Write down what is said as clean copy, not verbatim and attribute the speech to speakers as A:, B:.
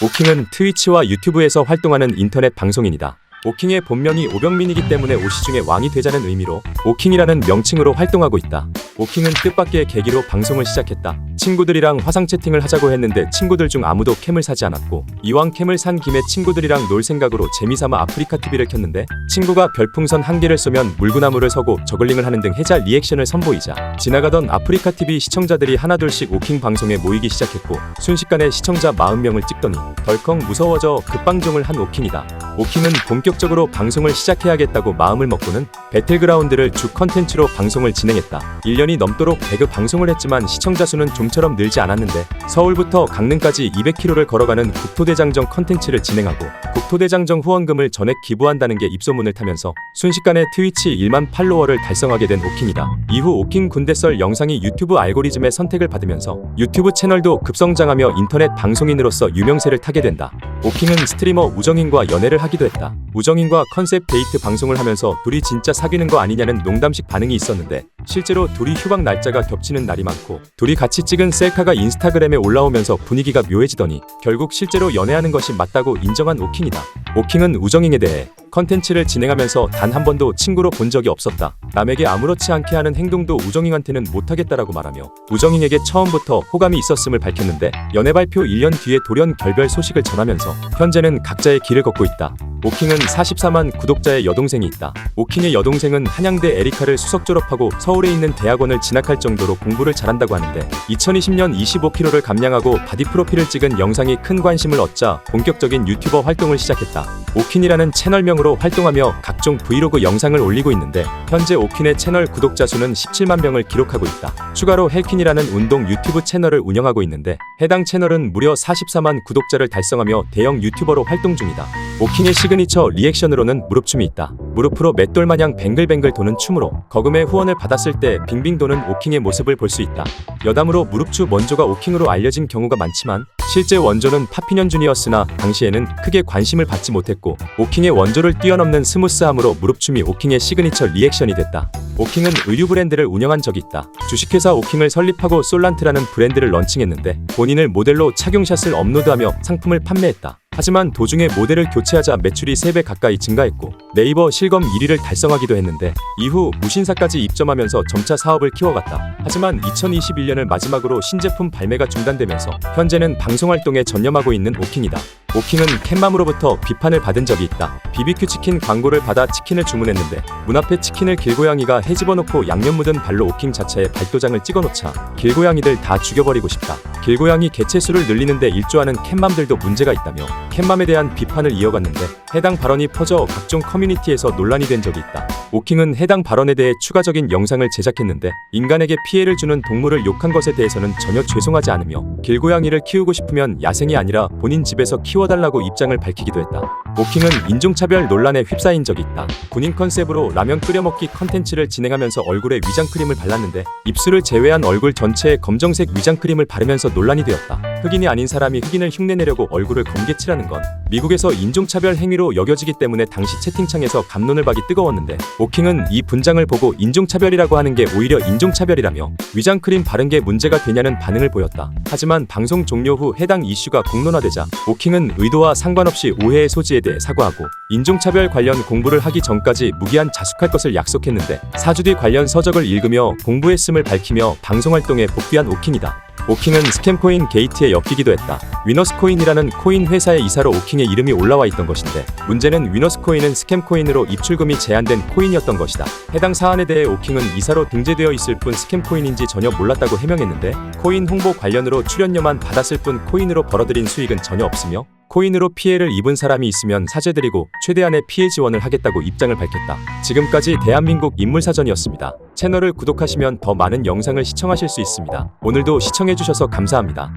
A: 오킹은 트위치와 유튜브에서 활동하는 인터넷 방송인이다. 오킹의 본명이 오병민이기 때문에 오시중의 왕이 되자는 의미로 오킹이라는 명칭으로 활동하고 있다. 오킹은 뜻밖의 계기로 방송을 시작했다. 친구들이랑 화상 채팅을 하자고 했는데 친구들 중 아무도 캠을 사지 않았고 이왕 캠을 산 김에 친구들이랑 놀 생각으로 재미삼아 아프리카 TV를 켰는데 친구가 별풍선 1개를 쏘면 물구나무를 서고 저글링을 하는 등 해자 리액션을 선보이자 지나가던 아프리카 TV 시청자들이 하나둘씩 오킹 방송에 모이기 시작했고 순식간에 시청자 40명을 찍더니 덜컥 무서워져 급방종을 한 오킹이다. 오킹은 본격적으로 방송을 시작해야겠다고 마음을 먹고는 배틀그라운드를 주 컨텐츠로 방송을 진행했다. 1년이 넘도록 배그 방송을 했지만 시청자 수는 좀처럼 늘지 않았는데 서울부터 강릉까지 200km를 걸어가는 국토대장정 컨텐츠를 진행하고 국토대장정 후원금을 전액 기부한다는 게 입소문을 타면서 순식간에 트위치 1만 팔로워를 달성하게 된 오킹이다. 이후 오킹 군대썰 영상이 유튜브 알고리즘의 선택을 받으면서 유튜브 채널도 급성장하며 인터넷 방송인으로서 유명세를 타게 된다. 오킹은 스트리머 우정인과 연애를 하기도 했다. 우정인과 컨셉 데이트 방송을 하면서 둘이 진짜 사귀는 거 아니냐는 농담식 반응이 있었는데 실제로 둘이 휴방 날짜가 겹치는 날이 많고 둘이 같이 찍은 셀카가 인스타그램에 올라오면서 분위기가 묘해지더니 결국 실제로 연애하는 것이 맞다고 인정한 오킹이다. 오킹은 우정인에 대해 컨텐츠를 진행하면서 단 한 번도 친구로 본 적이 없었다. 남에게 아무렇지 않게 하는 행동도 우정인한테는 못하겠다라고 말하며 우정인에게 처음부터 호감이 있었음을 밝혔는데 연애 발표 1년 뒤에 돌연 결별 소식을 전하면서 현재는 각자의 길을 걷고 있다. 오킹은 44만 구독자의 여동생이 있다. 오킹의 여동생은 한양대 에리카를 수석 졸업하고 서울에 있는 대학원을 진학할 정도로 공부를 잘한다고 하는데 2020년 25kg를 감량하고 바디 프로필을 찍은 영상이 큰 관심을 얻자 본격적인 유튜버 활동을 시작했다. 오킨이라는 채널명으로 활동하며 각종 브이로그 영상을 올리고 있는데 현재 오킨의 채널 구독자 수는 17만 명을 기록하고 있다. 추가로 헬킨이라는 운동 유튜브 채널을 운영하고 있는데 해당 채널은 무려 44만 구독자를 달성하며 대형 유튜버로 활동 중이다. 오킹의 시그니처 리액션으로는 무릎춤이 있다. 무릎으로 맷돌마냥 뱅글뱅글 도는 춤으로 거금의 후원을 받았을 때 빙빙 도는 오킹의 모습을 볼 수 있다. 여담으로 무릎추 원조가 오킹으로 알려진 경우가 많지만 실제 원조는 파피년 주니어스나 당시에는 크게 관심을 받지 못했고 오킹의 원조를 뛰어넘는 스무스함으로 무릎춤이 오킹의 시그니처 리액션이 됐다. 오킹은 의류 브랜드를 운영한 적이 있다. 주식회사 오킹을 설립하고 솔란트라는 브랜드를 런칭했는데 본인을 모델로 착용샷을 업로드하며 상품을 판매했다. 하지만 도중에 모델을 교체하자 매출이 3배 가까이 증가했고 네이버 실검 1위를 달성하기도 했는데 이후 무신사까지 입점하면서 점차 사업을 키워갔다. 하지만 2021년을 마지막으로 신제품 발매가 중단되면서 현재는 방송활동에 전념하고 있는 오킹이다. 오킹은 캣맘으로부터 비판을 받은 적이 있다. BBQ 치킨 광고를 받아 치킨을 주문했는데 문 앞에 치킨을 길고양이가 헤집어놓고 양념 묻은 발로 오킹 자체에 발도장을 찍어놓자 길고양이들 다 죽여버리고 싶다. 길고양이 개체수를 늘리는데 일조하는 캣맘들도 문제가 있다며 캣맘에 대한 비판을 이어갔는데 해당 발언이 퍼져 각종 커뮤니티에서 논란이 된 적이 있다. 오킹은 해당 발언에 대해 추가적인 영상을 제작했는데 인간에게 피해를 주는 동물을 욕한 것에 대해서는 전혀 죄송하지 않으며 길고양이를 키우고 싶으면 야생이 아니라 본인 집에서 키워달라고 입장을 밝히기도 했다. 오킹은 인종차별 논란에 휩싸인 적이 있다. 군인 컨셉으로 라면 끓여먹기 컨텐츠를 진행하면서 얼굴에 위장크림을 발랐는데 입술을 제외한 얼굴 전체에 검정색 위장크림을 바르면서 논란이 되었다. 흑인이 아닌 사람이 흑인을 흉내내려고 얼굴을 검게 칠하는 건 미국에서 인종차별 행위로 여겨지기 때문에 당시 채팅창에서 갑론을 박이 뜨거웠는데 오킹은 이 분장을 보고 인종차별이라고 하는 게 오히려 인종차별이라며 위장크림 바른 게 문제가 되냐는 반응을 보였다. 하지만 방송 종료 후 해당 이슈가 공론화되자 오킹은 의도와 상관없이 오해의 소지에 대해 사과하고 인종차별 관련 공부를 하기 전까지 무기한 자숙할 것을 약속했는데 4주 뒤 관련 서적을 읽으며 공부했음을 밝히며 방송활동에 복귀한 오킹이다. 오킹은 스캠코인 게이트에 엮이기도 했다. 위너스코인이라는 코인 회사의 이사로 오킹의 이름이 올라와 있던 것인데 문제는 위너스코인은 스캠코인으로 입출금이 제한된 코인이었던 것이다. 해당 사안에 대해 오킹은 이사로 등재되어 있을 뿐 스캠코인인지 전혀 몰랐다고 해명했는데 코인 홍보 관련으로 출연료만 받았을 뿐 코인으로 벌어들인 수익은 전혀 없으며 코인으로 피해를 입은 사람이 있으면 사죄드리고 최대한의 피해 지원을 하겠다고 입장을 밝혔다. 지금까지 대한민국 인물사전이었습니다. 채널을 구독하시면 더 많은 영상을 시청하실 수 있습니다. 오늘도 시청해주셔서 감사합니다.